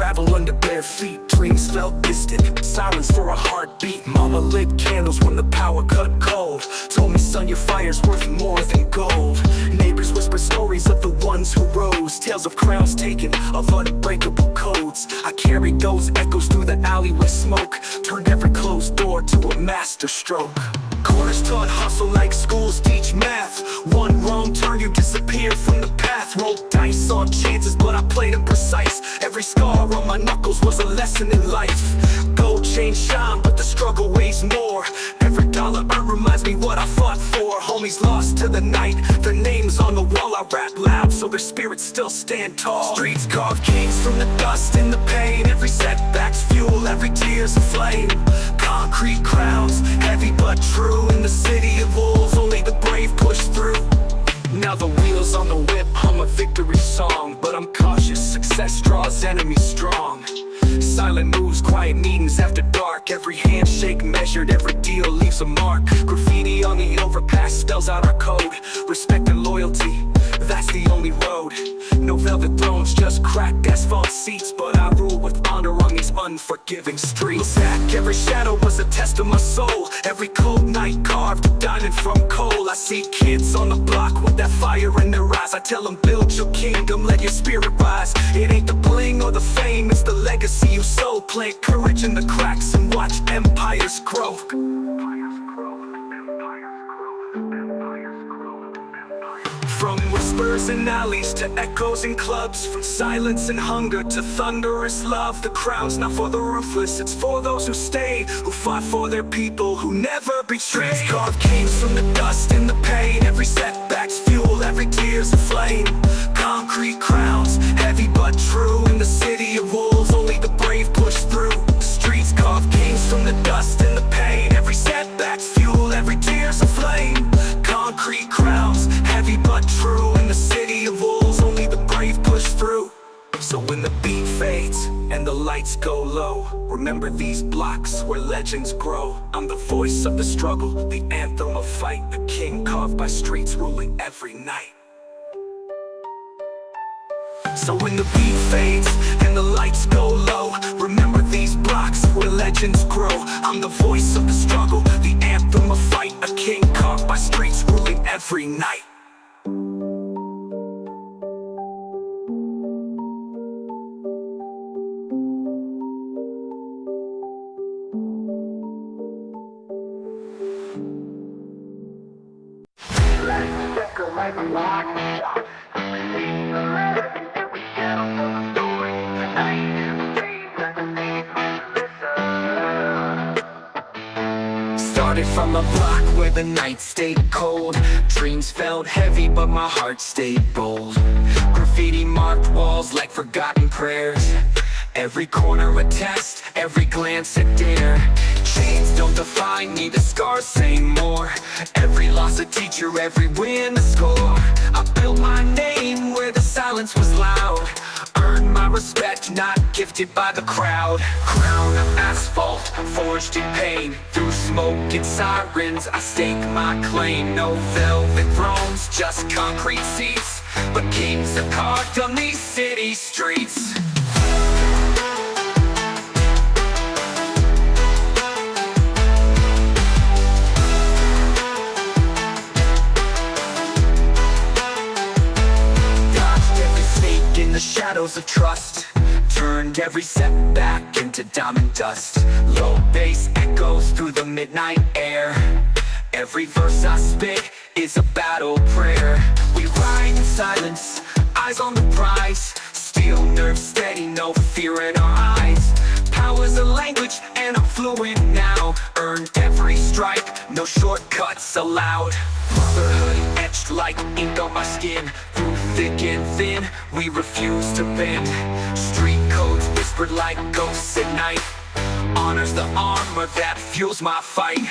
gravel under bare feet. Dreams felt distant, silence for a heartbeat. Mama lit candles when the power cut cold. Told me, son, your fire's worth more than gold. Neighbors whisper stories of the ones who rose. Tales of crowns taken, of unbreakable codes. I carried those echoes through the alley with smoke. Turned every closed door to a master stroke. Corners taught hustle like schools teach math. One wrong turn, you disappear from the path. Rolled dice on chances, but I played them precise. Every scar on my knuckles was a lesson in life. Gold chains shine, but the struggle weighs more. Every dollar earned reminds me what I fought for. Homies lost to the night, their names on the wall. I rap loud so their spirits still stand tall. Streets carve kings from the dust and the pain. Every setback's fuel, every tear's a flame. Concrete crowns, heavy but true. In the city of wolves, only the brave push through. Now the wheels on the whip hum a victory song. But I'm cautious, success draws enemies strong. Silent moves, quiet meetings after dark. Every handshake measured, every deal leaves a mark. Graffiti on the overpass spells out our code. Respect and loyalty, that's the only road. No velvet thrones, just cracked asphalt seats. But I rule with honor on these unforgiving streets. Look back, every shadow was a test of my soul. Every cold night carved a diamond from coal. I see kids on the block with that fire in their eyes. I tell them, build your kingdom, let your spirit rise. It ain't the bling or the fame, it's the legacy you sow. Plant courage in the cracks and watch empires grow. From whispers in alleys to echoes in clubs, from silence and hunger to thunderous love. The crown's not for the ruthless, it's for those who stayed, who fought for their people, who never betrayed. Streets carve kings from the dust and the pain. Every setback's fuel, every tear's a flame. Concrete crowns, heavy but true. In the city of wolves, only the brave push through. Streets carve kings from the dust and the pain. Every setback's fuel, every tear's a flame. Concrete crowns, heavy but true. In the city of wolves, only the brave push through. So when the beat fades and the lights go low, remember these blocks where legends grow. I'm the voice of the struggle, the anthem of fight. A king carved by streets ruling every night. So when the beat fades and the lights go low, remember these blocks where legends grow. I'm the voice of the struggle, the anthem of fight. A king carved by streets ruling every night. Started from a block where the night stayed cold. Dreams felt heavy but my heart stayed bold. Graffiti marked walls like forgotten prayers. Every corner a test, every glance a dare. Chains don't define me, the scars say more. Every loss a teacher, every win a score. I built my name where the silence was loud. Earned my respect, not gifted by the crowd. Crown of asphalt, forged in pain. Through smoke and sirens, I stake my claim. No velvet thrones, just concrete seats. But kings are carved on these city streets. Shadows of trust, turned every setback into diamond dust. Low bass echoes through the midnight air. Every verse I spit is a battle prayer. We ride in silence, eyes on the prize. Steel nerves steady, no fear in our eyes. Power's a language and I'm fluent now. Earned every strike, no shortcuts allowed. Brotherhood etched like ink on my skin. Through thick and thin, we refuse to bend. Street codes whispered like ghosts at night. Honor's the armor that fuels my fight.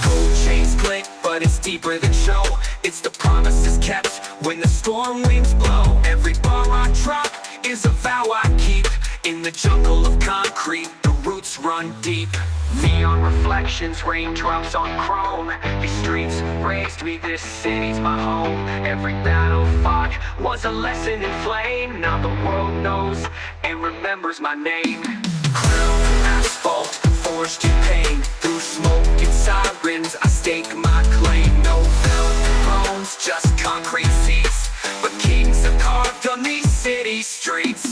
Gold chains glint, but it's deeper than show. It's the promises kept when the storm winds blow. Every bar I drop is a vow I keep. In the jungle of concrete, the roots roots run deep. Neon reflections, raindrops on chrome. These streets raised me, this city's my home. Every battle fought was a lesson in flame. Now the world knows and remembers my name. Crowned from asphalt, forged in pain. Through smoke and sirens, I stake my claim. No velvet bones, just concrete seats, but kings are carved on these city streets.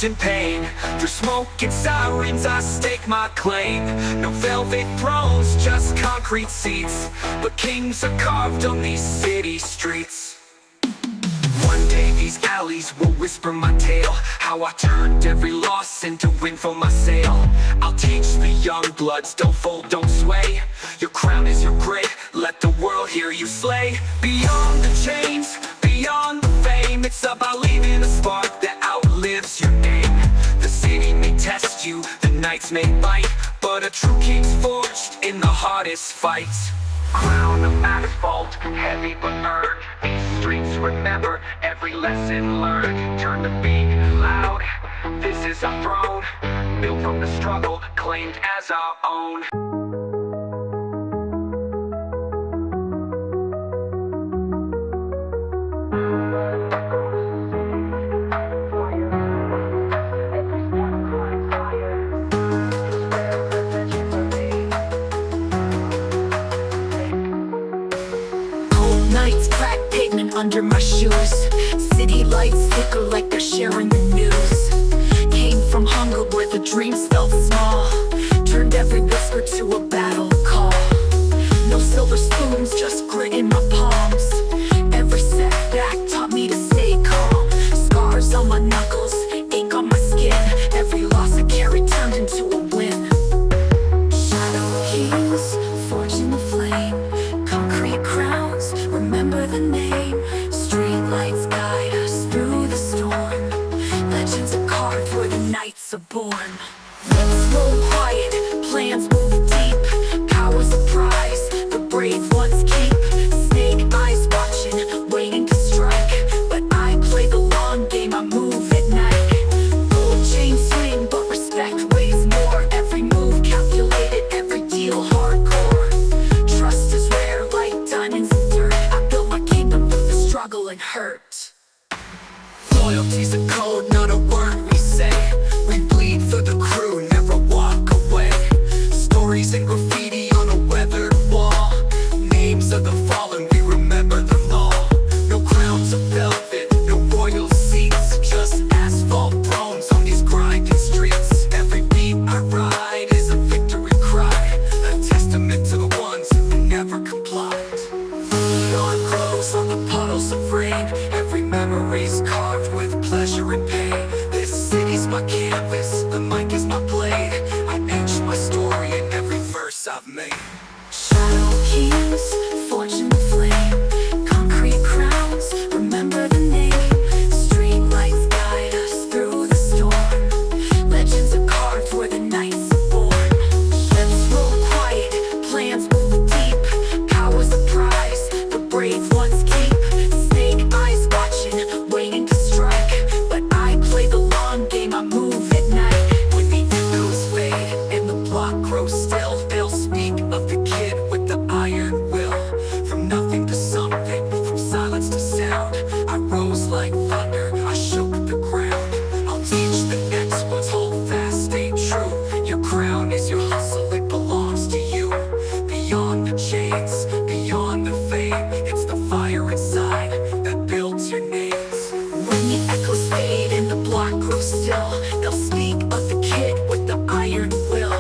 In pain, through smoke and sirens, I stake my claim. No velvet thrones, just concrete seats, but kings are carved on these city streets. One day these alleys will whisper my tale, how I turned every loss into wind for my sail. I'll teach the young bloods, don't fold, don't sway. Your crown is your grit, let the world hear you slay. Beyond the chains, beyond the fame, it's about leaving a spark that outlives your name. The city may test you, the nights may bite, but a true king's forged in the hardest fights. Crown of asphalt, heavy but earned. These streets remember every lesson learned. Turn the beat loud, this is our throne, built from the struggle, claimed as our own. Nights, crack pavement under my shoes. City lights flicker like they're sharing the news. Came from hunger where the dreams felt small, turned every whisper to a battle call. No silver spoons, just grit in my palms. Every setback taught me to stay calm. Scars on my knuckles, ink on my skin. Every loss I carried turned into a win. Shadow kings, forged in the flame. Concrete crowns, remember the name. Street lights guide us through the storm. Legends are carved where the nights are born. Lips roll quiet, plans move deep. Power's a prize, the brave ones keep. Snake eyes watching, waiting to strike. But I play the long game, I move at night. Gold chains swing, but respect weighs more. Every move calculated, every deal hardcore. Trust is rare like diamonds in dirt. I built my kingdom through the struggle and hurt. Loyalty's a code, not a word we say. We bleed for the crew, never walk away. Stories and graffiti on a weathered wall. Names of the fallen, we remember them all. No crowns of velvet, no royal seats, just asphalt thrones on these grinding streets. Every beat I ride is a victory cry, a testament to the ones who never complied. Neon glows on the puddles of rain. Every memory's carved with pleasure and pain. This city's my canvas, the mic is my blade. I etch my story in every verse I've made. Shadow kings, forged in the flame. Concrete crowns, remember the name. Street lights guide us through the storm. Legends are carved where the nights are born. Lips roll quiet, plans move deep. Power's a prize, the brave ones keep. Snake eyes watching, waiting to strike. But I play the long game, I move at night. When the echoes fade and the block grows still, they'll speak of the kid with the iron will. From nothing to something, from silence to sound, I rose like thunder, I shook the ground. I'll teach the next ones, hold fast, stay true. Your crown is your hustle, it belongs to you. Beyond the chains, beyond the fame, it's the fire inside that builds your names. When the echoes fade and the block grows still, they'll speak of the kid with the iron will.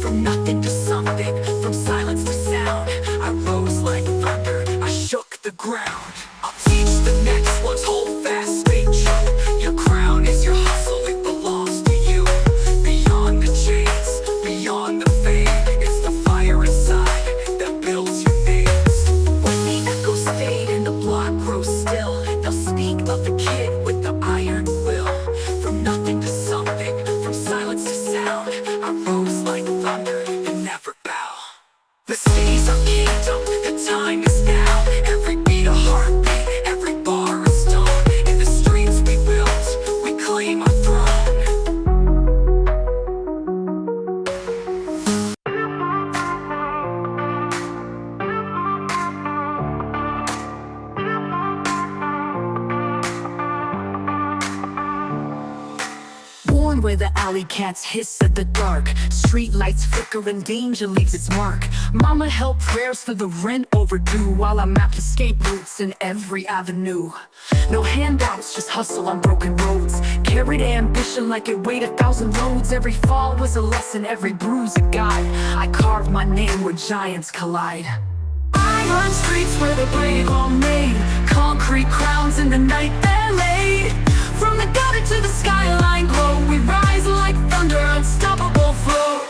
From nothing to something, from silence to sound, I rose like thunder, I shook the ground. I'll teach the next ones, hold fast, stay true. Your crown is your hustle, it belongs to you. Beyond the chains, beyond the fame, it's the fire inside that builds your names. When the echoes fade and the block grows still, they'll speak of the kid with the iron will. From nothing to something, from silence to sound, I rose like thunder. The city's our kingdom, the time is now. Every beat a heartbeat, every bar a stone. In the streets we built, we claim our throne. Born where the alley cats hiss at the dark, street lights flicker and danger leaves its mark. Mama held prayers for the rent overdue, while I mapped escape routes in every avenue. No handouts, just hustle on broken roads. Carried ambition like it weighed 1,000 loads. Every fall was a lesson, every bruise a guide. I carved my name where giants collide. Iron streets where the brave are made, concrete crowns in the night they're laid. From the gutter to the skyline glow, we rise like thunder, unstoppable flow.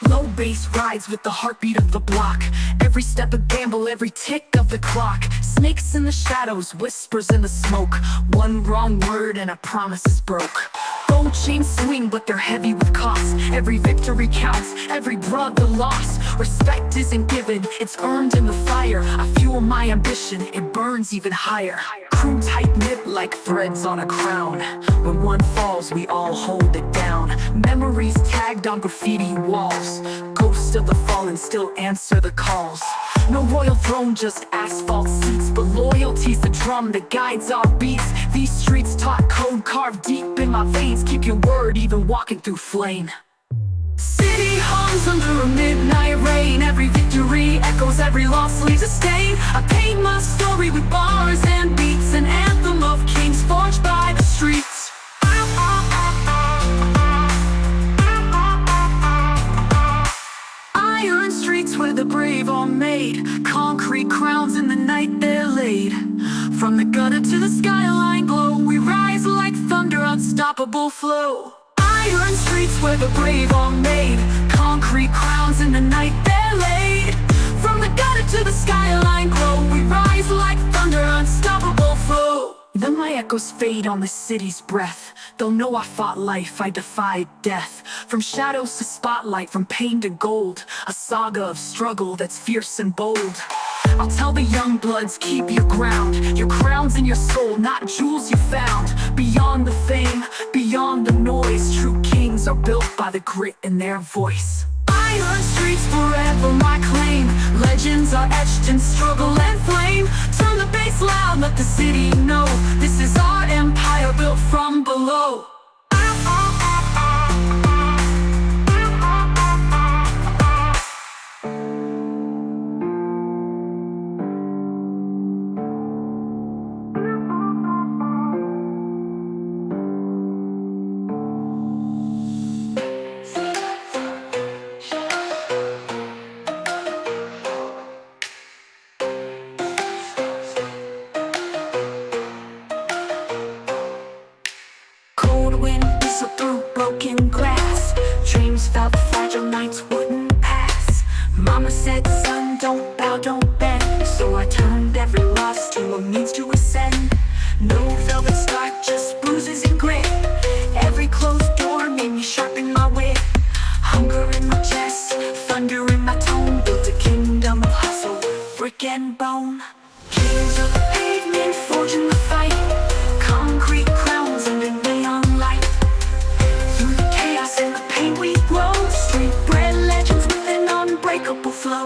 Low bass rides with the heartbeat of the block. Every step a gamble, every tick of the clock. Snakes in the shadows, whispers in the smoke. One wrong word and a promise is broke. Gold chains swing, but they're heavy with cost. Every victory counts, every brother lost. Respect isn't given, it's earned in the fire. I fuel my ambition, it burns even higher. Crew tight-knit like threads on a crown. When one falls, we all hold it down. Memories tagged on graffiti walls. Ghosts of the fallen still answer the calls. No royal throne, just asphalt seats, but loyalty's the drum that guides our beats. These streets taught code carved deep in my veins. Keep your word even walking through flame. City hums under a midnight rain. Every victory echoes, every loss leaves a stain. I paint my story with bars and beats, an anthem of kings forged by the streets. Iron streets where the brave are made, concrete crowns in the night they're laid. From the gutter to the skyline glow, we rise like thunder, unstoppable flow. Iron streets where the brave are made, concrete crowns in the night they're laid. From the gutter to the skyline glow, we rise like thunder, unstoppable flow. Then my echoes fade on the city's breath. They'll know I fought life, I defied death. From shadows to spotlight, from pain to gold, a saga of struggle that's fierce and bold. I'll tell the young bloods, keep your ground. Your crown's in your soul, not jewels you found. Beyond the fame, beyond the noise, true kings are built by the grit in their voice. Iron streets forever my claim. Legends are etched in struggle and flame. Turn the bass loud, let the city know this is our empire built from below. Cold wind whistled through broken glass. Dreams felt fragile, nights wouldn't pass. Mama said, son, don't bow, don't bend. So I turned every loss to a means to ascend. No velvet scar, just bruises and grit. Every closed door made me sharpen my wit. Hunger in my chest, thunder in my tone. Built a kingdom of hustle, brick and bone. Kings of the pavement, forging the fight. Concrete crowns under neon light. Through the chaos and the pain we grow. Street bred legends with an unbreakable flow.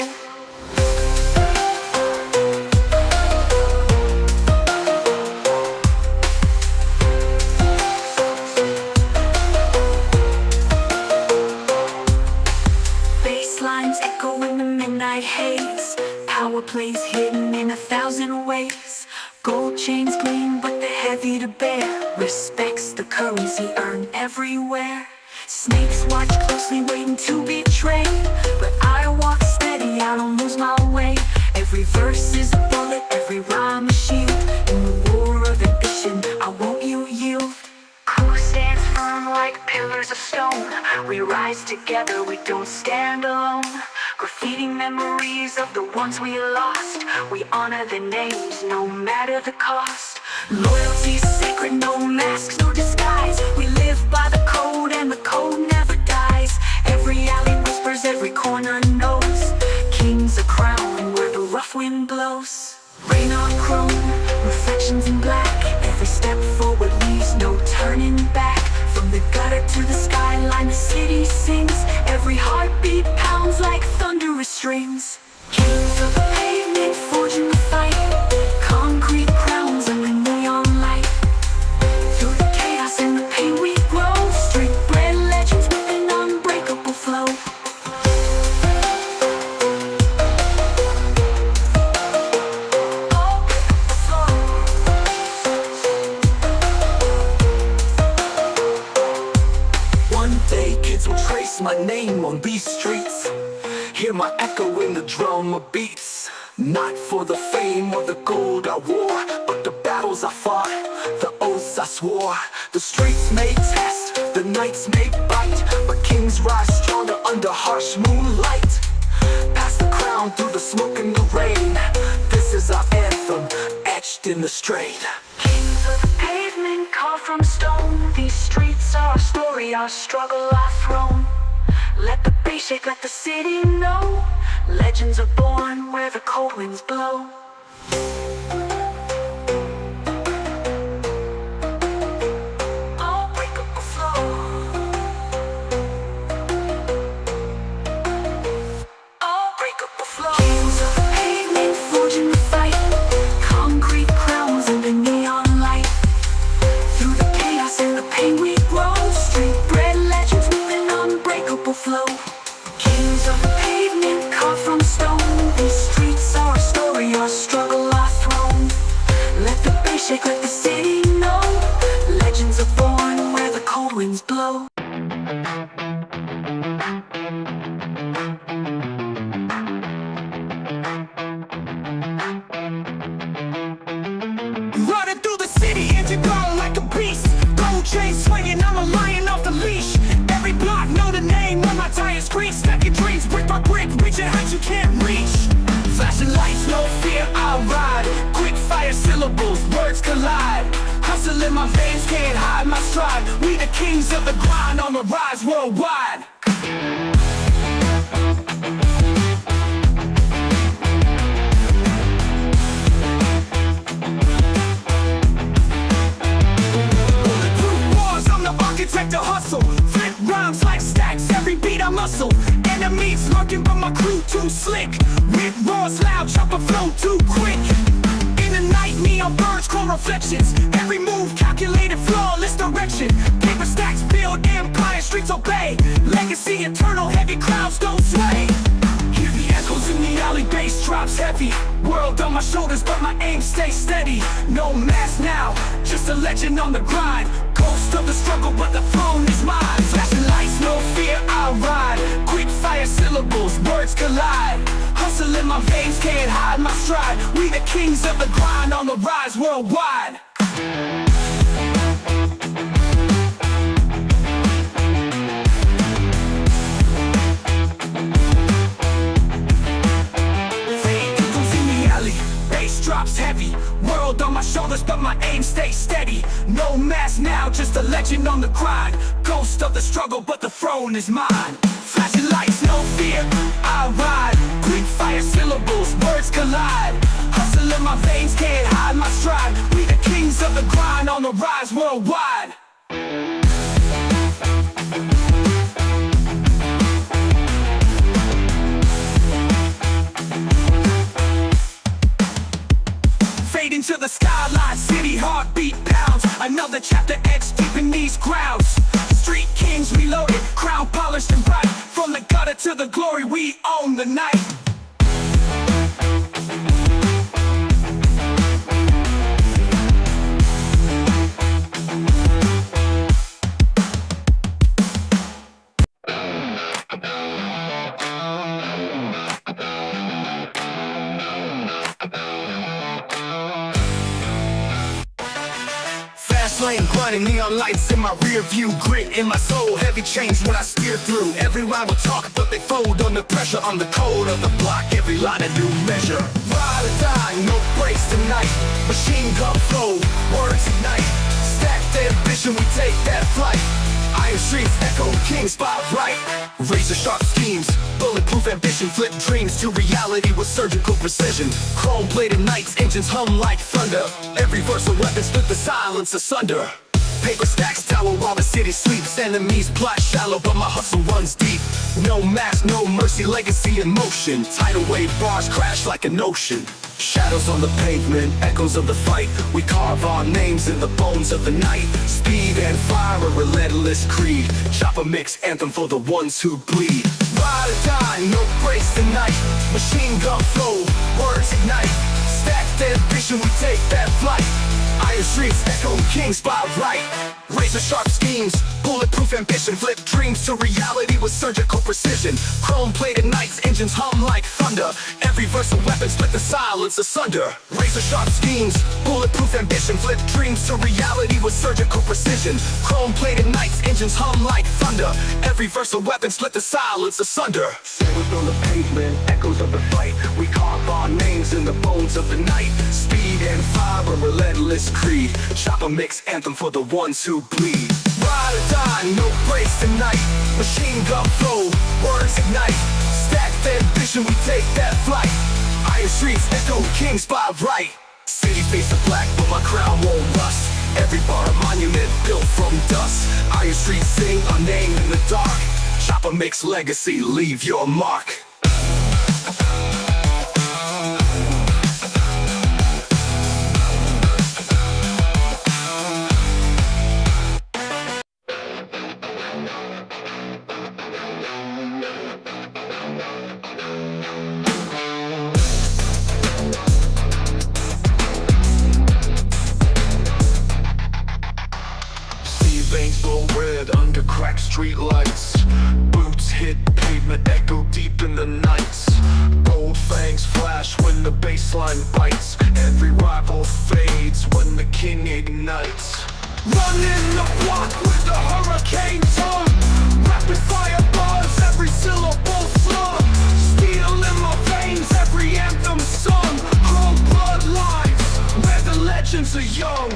Bass lines echo in the midnight haze. Power plays hidden in 1,000 ways. Gold chains gleam, but they're heavy to bear. Respects the currency earned everywhere. Snakes watch closely, waiting to betray. But I walk steady, I don't lose my way. Every verse is a bullet, every rhyme a shield. In the war of ambition, I won't you yield. Crew stands firm like pillars of stone. We rise together, we don't stand alone. Graffiti memories of the ones we lost. We honor their names, no matter the cost. Loyalty's sacred, no masks, no disguise. We live by the code and the legends in black. Every step forward leaves no turning back. From the gutter to the skyline, the city sings. Every heartbeat pounds like thunderous strings. Kings of the pavement forging the fight. Concrete crowns under neon light. Through the chaos and the pain we grow. Street-bred legends with an unbreakable flow. One day kids will trace my name on these streets. Hear my echo in the drum beats. Not for the fame or the gold I wore, but the battles I fought, the oaths I swore. The streets may test, the nights may bite, but kings rise stronger under harsh moonlight. Pass the crown through the smoke and the rain. This is our anthem, etched in the strain. Kings of the pavement carved from stone. These streets are our story, our struggle, our throne. Let the bass shake, let the city know. Legends are born where the cold winds blow. Unbreakable flow. Unbreakable flow. Kings of the pavement forging the fight. Concrete crowns under neon light. Through the chaos and the pain we grow. Street-bred legends with an unbreakable flow. Kings of the pavement carved from stone. These streets are our story, our struggle, our throne. Let the bass shake, let the city know. Legends are born where the cold winds blow. Running through the city, engine going like a beast. Gold chain swinging, I'm a lion off the leash. Every block know the name when my tires screech. Stacking dreams brick by brick, reaching heights you can't reach. Flashing lights, no fear, I'll ride. Quick fire syllables, words collide. Hustle in my veins, can't hide my stride. We the kings of the grind on the rise worldwide. Architect of hustle, flip rhymes like stacks, every beat I muscle. Enemies lurking but my crew too slick. Whip roars loud, chopper flow too quick. In the night, neon birds call reflections. Every move calculated, flawless direction. Paper stacks build empire, streets obey. Legacy eternal, heavy crowds don't sway. Hear the echoes in the alley, bass drops heavy. World on my shoulders but my aim stays steady. No mask now, just a legend on the grind. Ghost of the struggle but the throne is mine. Flashing lights, no fear, I'll ride. Quick fire syllables, words collide. Hustle in my veins, can't hide my stride. We the kings of the grind on the rise worldwide. Drops heavy, world on my shoulders but my aim stays steady. No mask now, just a legend on the grind. Ghost of the struggle but the throne is mine. Flashing lights, no fear, I ride. Quick fire syllables, words collide. Hustle in my veins, can't hide my stride. We the kings of the grind on the rise worldwide. Into the skyline, city heartbeat pounds. Another chapter etched deep in these crowds. Street kings reloaded, crown polished and bright. From the gutter to the glory, we own the night. Lane grinding, neon lights in my rear view. Grit in my soul, heavy chains when I steer through. Every rhyme will talk, but they fold under pressure. On the code of the block, every line a new measure. Ride or die, no breaks tonight. Machine gun flow, words ignite. Stacked ambition, we take that flight. Iron streets echo, king spot right. Razor sharp schemes, bulletproof ambition, flip dreams to reality with surgical precision. Chrome bladed knights, engines hum like thunder. Every verse a weapon, split the silence asunder. Paper stacks tower while the city sleeps. Enemies plot shallow, but my hustle runs deep. No mask, no mercy, legacy in motion. Tidal wave bars crash like an ocean. Shadows on the pavement, echoes of the fight. We carve our names in the bones of the night. Speed and fire, a relentless creed. Chopper mix, anthem for the ones who bleed. Ride or die, no breaks tonight. Machine gun flow, words ignite. Stacked ambition, we take that flight. Iron streets, echo, king spot right. Razor sharp schemes, bulletproof ambition, flip dreams to reality with surgical precision. Chrome plated knights, engines hum like thunder. Every verse a weapon, split the silence asunder. Razor sharp schemes, bulletproof ambition, flip dreams to reality with surgical precision. Chrome plated knights, engines hum like thunder. Every verse a weapon, split the silence asunder. Sailors on the pavement, echoes of the fight. We carve our names in the bones of the night. Speed and fire, a relentless creed. Chopper mix, anthem for the ones who bleed. Ride or die, no breaks tonight. Machine gun flow, words ignite. Stacked ambition, we take that flight. Iron streets, echo, king spot right. City face of black, but my crown won't rust. Every bar a monument built from dust. Iron streets sing our name in the dark. Chopper mix legacy, leave your mark. Veins glow red under cracked street lights. Boots hit pavement, echo deep in the nights. Gold fangs flash when the bassline bites. Every rival fades when the king ignites. Running the block with the hurricane tongue. Rapid fire bars, every syllable slung. Steel in my veins, every anthem sung. Chrome bloodlines, where the legends are young.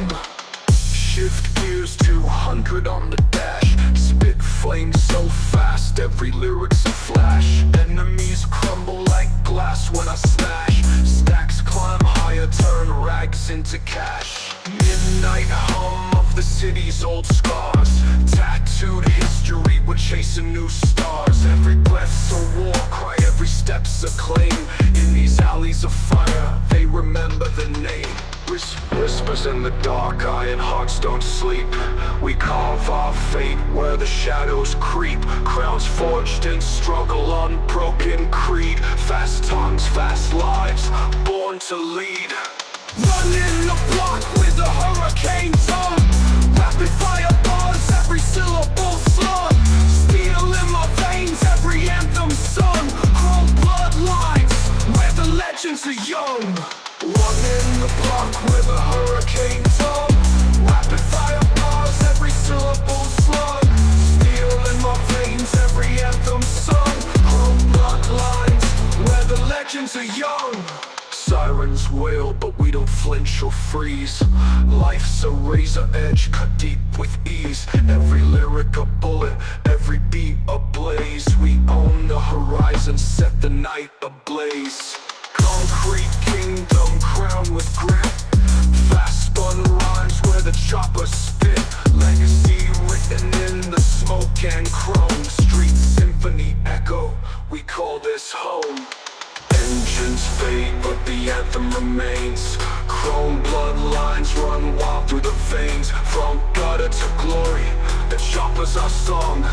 Shift gears 200 on the dash. Spit flames so fast, every lyric's a flash. Enemies crumble like glass when I smash. Stacks climb higher, turn rags into cash. Midnight hum of the city's old scars. Tattooed history, we're chasing new stars. Every breath's a war cry, every step's a claim. In these alleys of fire, they remember the name. Whispers in the dark, iron hearts don't sleep. We carve our fate where the shadows creep. Crowns forged in struggle, unbroken creed. Fast tongues, fast lives, born to lead. Running the block with a hurricane tongue. Rapid fire bars, every syllable slung. Steel in my veins, every anthem sung. Chrome bloodlines, where the legends are young. Running the block with a hurricane tongue. Rapid fire bars, every syllable slung. Steel in my veins, every anthem sung. Chrome bloodlines, where the legends are young. Sirens wail, but we don't flinch or freeze. Life's a razor edge, cut deep with ease. Every lyric a bullet, every beat a blaze. We own the horizon, set the night ablaze. Concrete kingdom crowned with grit. Fast spun rhymes where the choppers spit. Legacy written in the smoke and chrome. Street symphony echo, we call this home. Engines fade, but the anthem remains. Chrome bloodlines run wild through the veins. From gutter to glory, the choppers are song.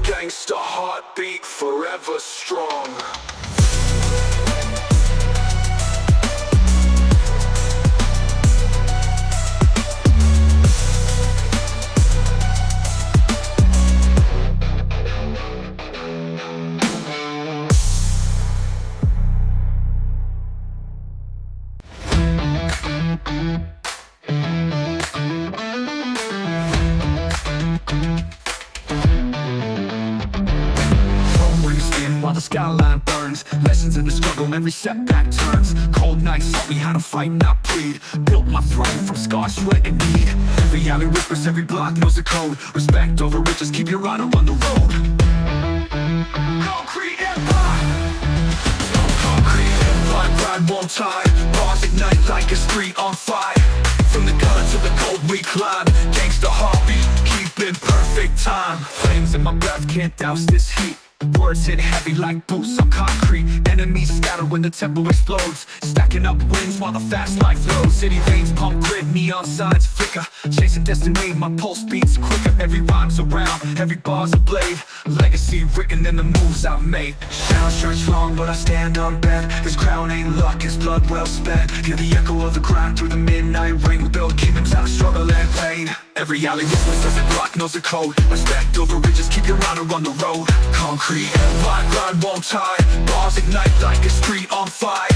Gangster heartbeat forever strong. the skyline burns. Lessons in the struggle, every setback turns. Cold nights taught me how to fight, not plead. Built my throne from scars, sweat, and bleed. Every alley whispers, every block knows the code. Respect over riches, keep your honor on the road. Concrete empire. No concrete empire, pride won't tie. Bars ignite like a street on fire. From the gutter to the gold we climb. Gangster heartbeat, keep in perfect time. Flames in my breath can't douse this heat. Words hit heavy like boots on concrete. Enemies scatter when the tempo explodes. Stacking up wins while the fast life flows. City veins pump grit, neon signs flicker. Chasing destiny, my pulse beats quicker. Every rhyme's a round, every bar's a blade. Legacy written in the moves I've made. Shadows stretch long, but I stand unbent. This crown ain't luck, it's blood well spent. Hear the echo of the grind through the midnight rain. We build kingdoms out of struggle and pain. Every alley whispers, every block knows the code. Respect over riches, keep your honor on the road. Concrete empire, grind won't tie. Bars ignite like a street on fire.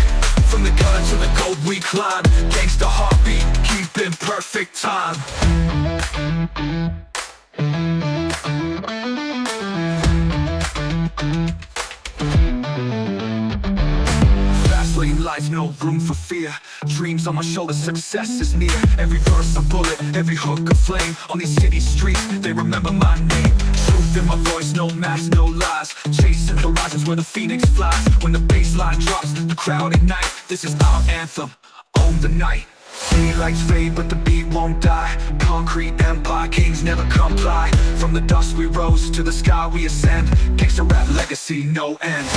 From the gutter to the gold we climb. Gangster heartbeat, keep in perfect time. Fast lane life, no room for fear. Dreams on my shoulders, success is near. Every verse a bullet, every hook a flame. On these city streets, they remember my name. Truth in my voice, no mask, no lies. Chasing horizons where the phoenix flies. When the bass line drops, the crowd ignite. This is our anthem, own the night. City lights fade, but the beat won't die. Concrete empire, kings never comply. From the dust we rose, to the sky we ascend. Gangster rap legacy, no end.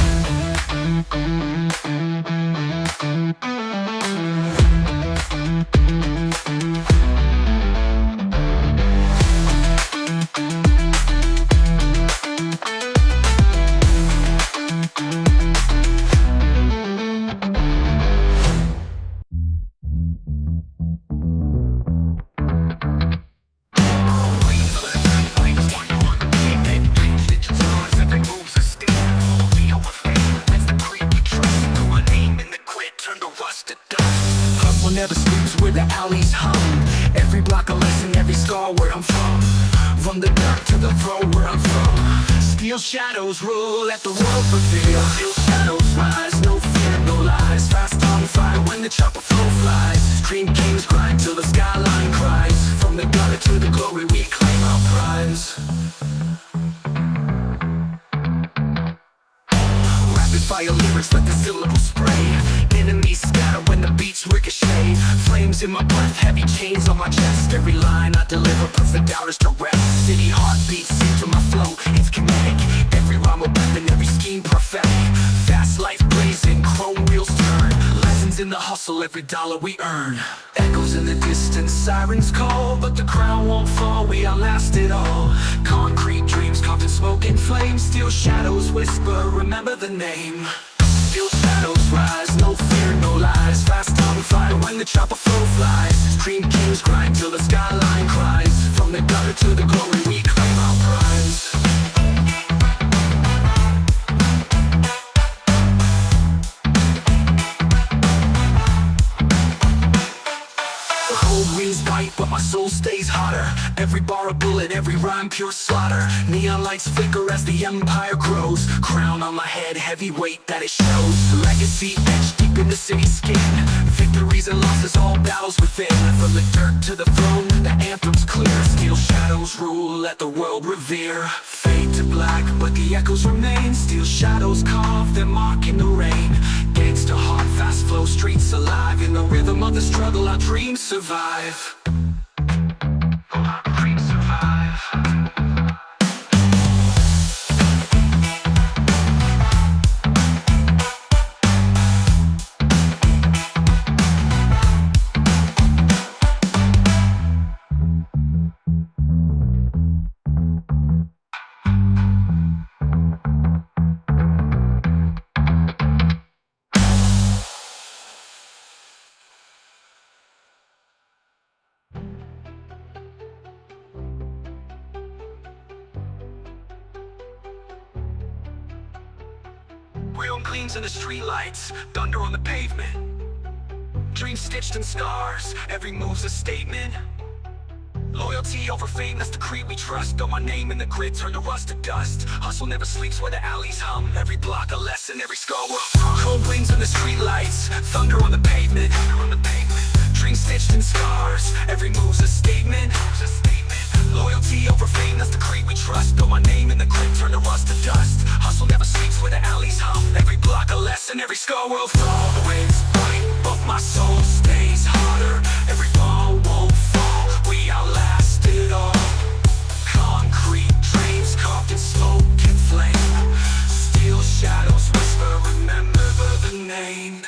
Hustle never sleeps where the alleys hum. Every block a lesson, every scar where I'm from. From the dark to the throne where I'm from. Steel shadows rule, let the world prevail. Steel shadows rise, no fear, no lies. Fast on fire when the chopper flow flies. Scream kings grind till the skyline cries. From the gutter to the glory we claim our prize. Rapid fire lyrics, let the syllables spray. Enemies scatter when the beats ricochet. Flames in my breath, heavy chains on my chest. Every line I deliver puts the doubters to rest. City heartbeats into my flow, it's kinetic. Every rhyme a weapon, every scheme prophetic. Fast life blazing, chrome wheels turn. Lessons in the hustle, every dollar we earn. Echoes in the distance, sirens call. But the crown won't fall, we outlast it all. Concrete dreams carved in smoke and flame. Steel shadows whisper, remember the name. Steel shadows rise, no fear, no lies. Fast on fire when the chopper flow flies. Scream kings grind till the skyline cries. From the gutter to the glory we claim our prize. The cold winds bite, but my soul stays hotter. Every bar a bullet, every rhyme pure slaughter. Neon lights flicker as the empire grows. Crown on my head, heavy weight that it shows. Legacy etched deep in the city's skin. Victories and losses, all battles within. From the dirt to the throne, the anthem's clear. Steel shadows rule, let the world revere. Fade to black, but the echoes remain. Steel shadows carve their mark in the rain. Gangster heart, fast flow, streets alive. In the rhythm of the struggle, our dreams survive. Our dreams survive. Real gleams in the streetlights, thunder on the pavement. Dreams stitched in scars, every move's a statement. Loyalty over fame, that's the creed we trust. Throw my name in the grid, turn the rust to dust. Hustle never sleeps where the alleys hum. Every block a lesson, every scar will cold wings in the street lights, thunder on the pavement. Dreams stitched in scars, every move's a statement. Loyalty over fame, that's the creed we trust. Throw my name in the grid, turn the rust to dust. Hustle never sleeps where the alleys hum. Every block a lesson, every scar will fall. The winds bite, but my soul stays harder. Every ball won't fall, we outlast it all. Concrete dreams carved in smoke and flame. Steel shadows whisper, remember the name.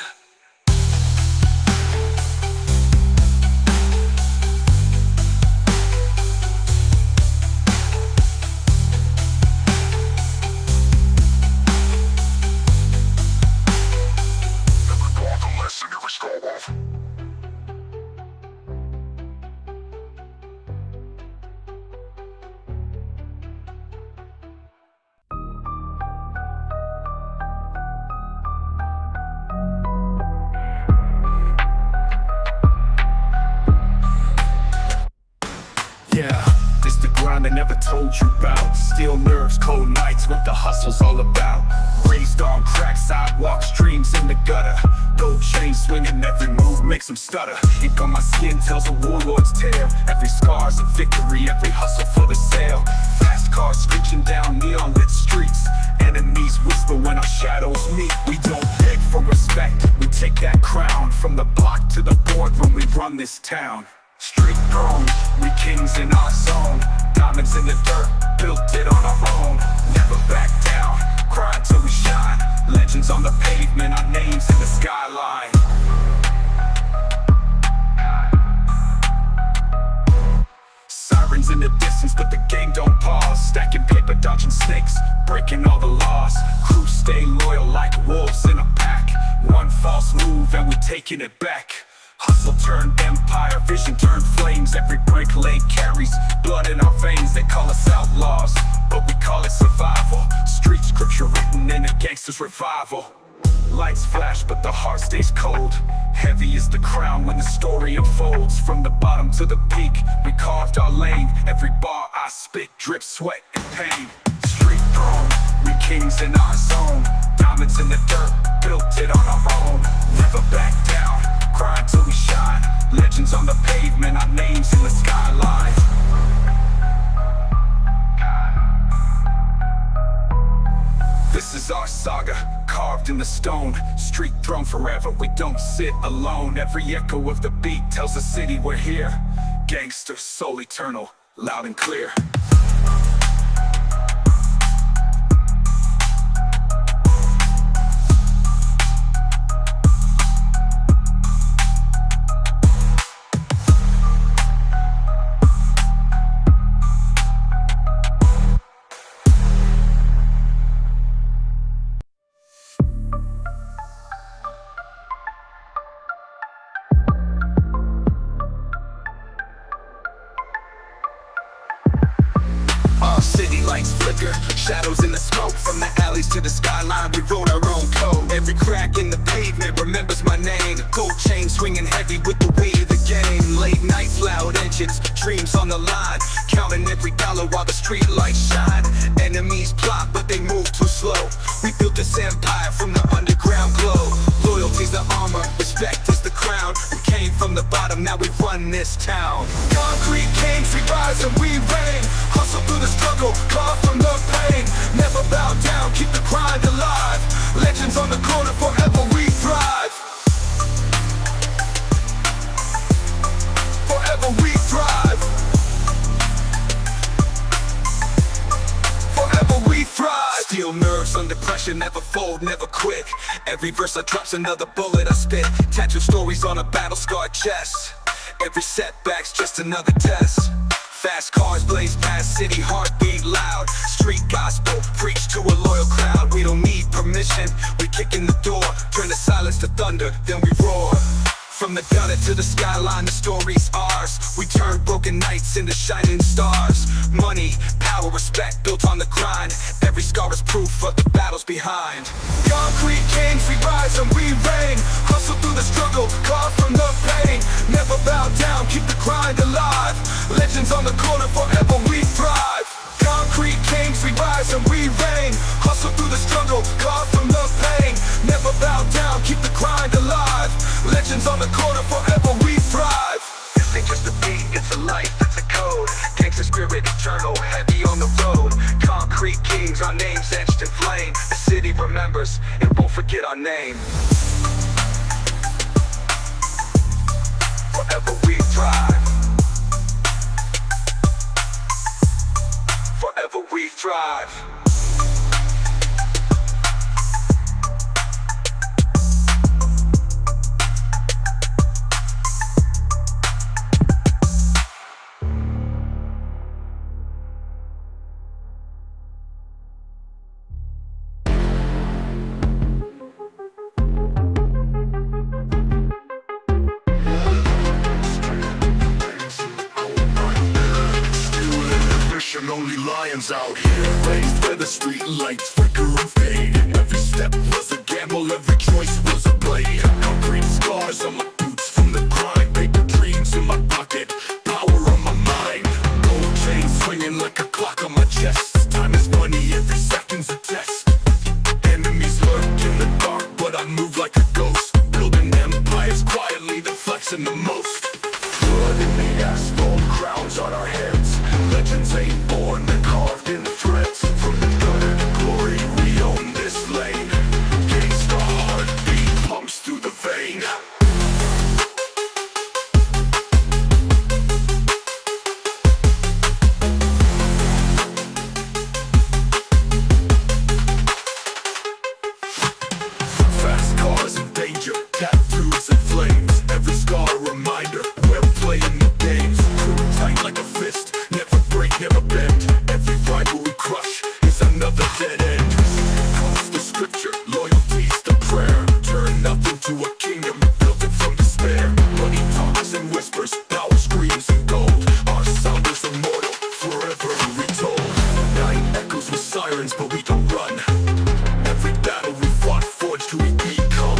Yeah, this the grind I never told you about. Steel nerves, cold nights, what the hustle's all about. Raised on cracked sidewalks, dreams in the gutter. Gold chain swinging, every move makes them stutter. Ink on my skin tells a warlord's tale. Every scar's a victory, every hustle for the sale. Fast cars screeching down neon lit streets. Enemies whisper when our shadows meet. We don't beg for respect, we take that crown. From the block to the boardroom, we run this town. Street throne, we kings in our zone. Diamonds in the dirt, built it on our own. Never back down, cry till we shine. Legends on the pavement, our names in the skyline. Sirens in the distance, but the game don't pause. Stacking paper, dodging snakes, breaking all the laws. Crews stay loyal like wolves in a pack. One false move and we're taking it back. Hustle turned empire, vision turned flames. Every break laid carries blood in our veins. They call us outlaws, but we call it survival. Street scripture written in a gangster's revival. Lights flash, but the heart stays cold. Heavy is the crown when the story unfolds. From the bottom to the peak, we carved our lane. Every bar I spit drips sweat and pain. Street throne, we kings in our zone. Diamonds in the dirt, built it on our own. Never back down, cry till we shine. Legends on the pavement, our names in the skyline. This is our saga, carved in the stone. Street throne forever, we don't sit alone. Every echo of the beat tells the city we're here. Gangster, soul eternal, loud and clear. City lights flicker, shadows in the smoke. From the alleys to the skyline, we wrote our own code. Every crack in the pavement remembers my name. Gold chain swinging heavy with the weight of the game. Late nights, loud engines, dreams on the line. Counting every dollar while the street lights shine. Enemies plot, but they move too slow. We built this empire from the underground glow. Loyalty's the armor, respect is the crown. We came from the bottom, now we run this town. Concrete kings, we rise and we reign. Hustle through the struggle, carve from the pain. Never bow down, keep the grind alive. Legends on the corner, forever we thrive. Forever we thrive. Forever we thrive. Steel nerves under pressure, never fold, never quit. Every verse I drop's another bullet I spit. Tattooed stories on a battle-scarred chest. Every setback's just another test. Fast cars blaze past, city heartbeat loud. Street gospel, preach to a loyal crowd. We don't need permission, we kick in the door. Turn the silence to thunder, then we roar. From From the gutter to the skyline, the story's ours. We turn broken nights into shining stars. Money, power, respect, built on the grind. Every scar is proof of the battles behind. Concrete kings, we rise and we reign. Hustle through the struggle, carved from the pain. Never bow down, keep the grind alive. Legends on the corner, forever we thrive. Concrete kings, we rise and we reign. Hustle through the struggle, carved from the pain. Never bow down, keep the grind alive. Legends on the corner, forever we thrive. This ain't just a beat, it's a life, it's a code. Gangster spirit eternal, heavy on the road. Concrete kings, our names etched in flame. The city remembers, it won't forget our name. Forever we thrive. Forever we thrive. Only lions out here, raised where the street lights flicker and fade. Every step was a gamble, every choice was a blade. Concrete scars on my boots from the grind. Paper dreams in my pocket, power on my mind. Gold chain swinging like a clock on my chest. Time is money, every second's a test. Enemies lurk in the dark, but I move like a ghost. Building empires quietly, the flexing the most. Blood in the asphalt, crowns on our heads. Legends ain't born, they're carved in threads. From the gutter to glory, we own this lane. Gangsta heartbeat pumps through the vein. Fast cars and danger, tattoos and flames. Every scar a reminder, we're playing the games. Crew tight like a fist, never break, never bend. Every rival we crush is another dead end. Cross the scripture, loyalty's the prayer. Turn nothing to a kingdom, built it from despair. Money talks and whispers, power screams and gold. Our sound is immortal, forever retold. Night echoes with sirens, but we don't run. Every battle we fought forged who we become.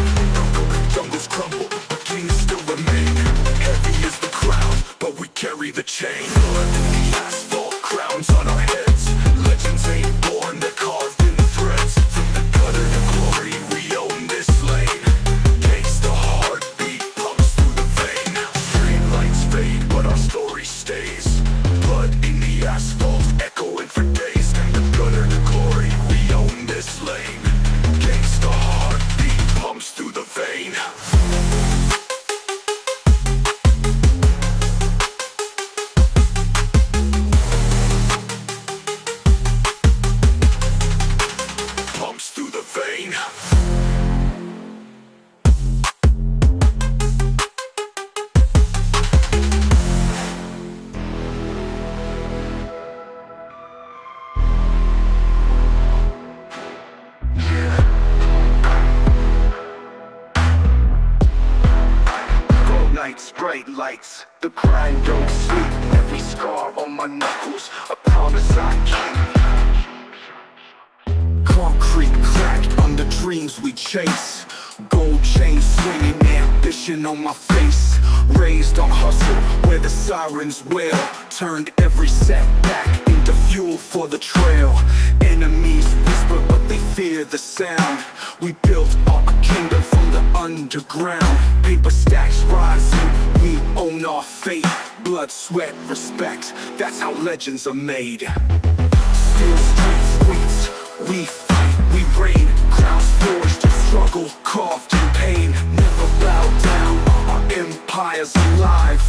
Jungles crumble, but kings still remain. Heavy is the crown, but we carry the chain. Blood in the asphalt, crowns on our heads. Legends ain't born, they're carved in the threads. From the gutter to glory, we own this lane. Gangsta heartbeat pumps through the vein. Street lights fade, but our story stays. Blood in the asphalt, echoing for days. From the gutter to glory, we own this lane. Gangsta heartbeat pumps through the vein. Pumps through the vein. Cold nights, bright lights, the grind don't sleep. Every scar on my knuckles, a promise I keep. Concrete cracked under dreams we chase. Gold chain swinging, ambition on my face. Raised on hustle, where the sirens wail. Turned every setback into fuel for the trail. Enemies whisper, but they fear the sound. We built our kingdom from the underground. Paper stacks rising, we own our fate. Blood, sweat, respect, that's how legends are made. Still streets, streets, we fight, we reign. Crowns forged in struggle, carved in pain. Never bow down, our empire's alive.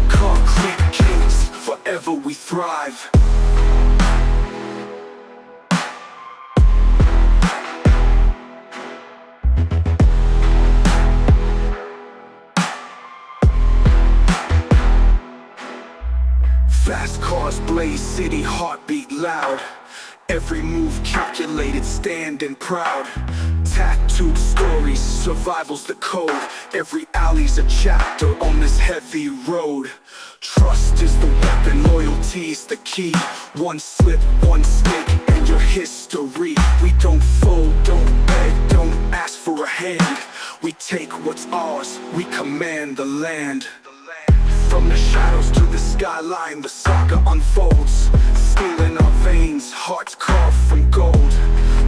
Concrete kings, forever we thrive. Fast cars blaze, city heartbeat loud. Every move calculated, standing proud. Tattooed stories, survival's the code. Every alley's a chapter on this heavy road. Trust is the weapon, loyalty's the key. One slip, one stick, and your history. We don't fold, don't beg, don't ask for a hand. We take what's ours, we command the land. From the shadows to the skyline, the saga unfolds. Steel in our veins, hearts carved from gold.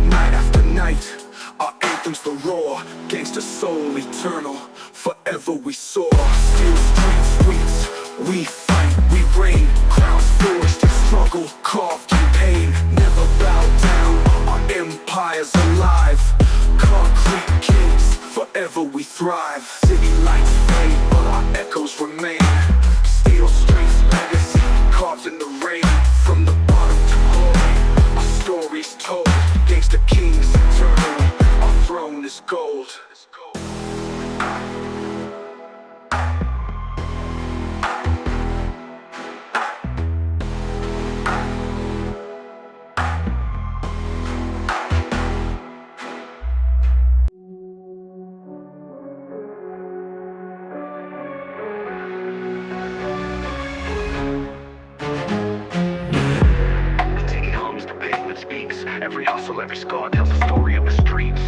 Night after night, our anthem's the roar. Gangster soul eternal, forever we soar. Steel streets, streets, we fight, we reign. Crowns forged in struggle, carved in pain. Never bow down, our empire's alive. Concrete kings, forever we thrive. City lights fade, but our echoes remain. Steel strength's legacy, carved in the rain. From the bottom to glory, our story's told. Gangster kings eternal, our throne is gold. Every hustle, every scar tells the story of the streets.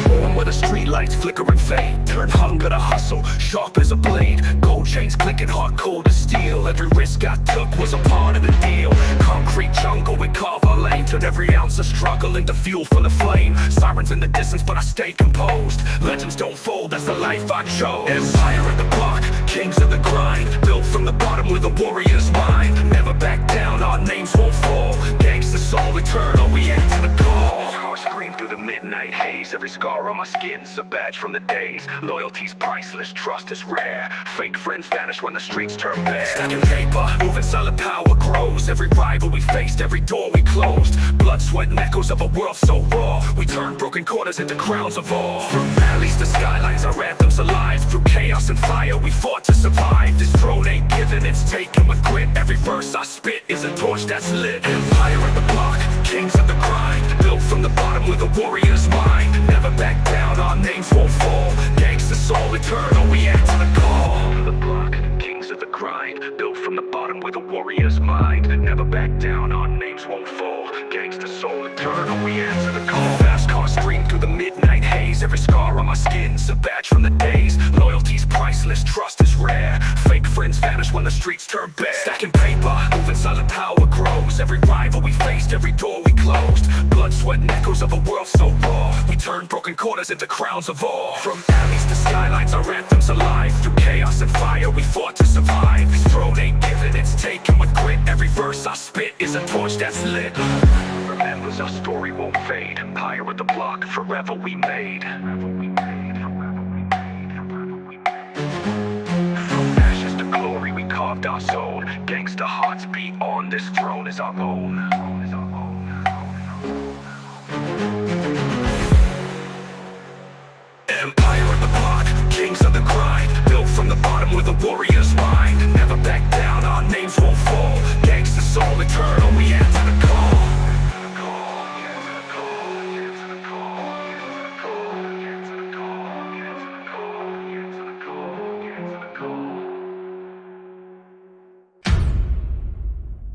Born where the street lights flicker and fade, turn hunger to hustle, sharp as a blade. Gold chains clicking, hard cold as steel. Every risk I took was a part of the deal. Concrete jungle, we carve our lane. Turn every ounce of struggle into fuel for the flame. Sirens in the distance, but I stay composed. Legends don't fold, that's the life I chose. Empire of the block, kings of the grind. Built from the bottom with a warrior's mind. Never back down, our names won't fall. Gangster soul eternal, we enter the call. Scars scream through the midnight haze. Every scar on my skin's a badge from the days. Loyalty's priceless, trust is rare. Fake friends vanish when the streets turn bare. Stacking paper, moving solid power grows. Every rival we faced, every door we closed. Blood, sweat, and echoes of a world so raw. We turn broken corners into crowns of awe. From valleys to skylines, our anthem's alive. Through chaos and fire, we fought to survive. This throne ain't given, it's taken with grit. Every verse I spit is a torch that's lit. Empire of the block, kings of the grind. Built from the bottom with a warrior's mind. Never back down, our names won't fall. Gangster soul eternal, we answer the call. The block, kings of the grind. Built from the bottom with a warrior's mind. Never back down, our names won't fall. Gangster soul eternal, we answer the call. Fast cars stream through the midnight haze. Every scar on my skin's a badge from the days. Loyalty's priceless, trust is rare. Fake friends vanish when the streets turn bare. Stacking paper, moving solid power grows. Every rival we faced, every door we closed. Blood, sweat, and echoes of a world so raw. We turn broken corners into crowns of awe. From alleys to skylines, our anthem's alive. Through chaos and fire, we fought to survive. This throne ain't given, it's taken with grit. Every verse I spit is a torch that's lit. Remembers our story won't fade. Empire of the block, forever we made. From ashes to glory, we carved our zone. Gangster hearts beat on, this throne is our own. Empire of the block, kings of the grind. Built from the bottom with a warrior's mind. Never back down, our names won't fall. Gangster soul eternal, we answer the call.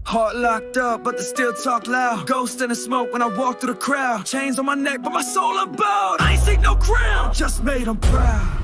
Heart locked up, but they still talk loud. Ghost in the smoke when I walk through the crowd. Chains on my neck, but my soul unbowed. I ain't seek no crown, just made them proud.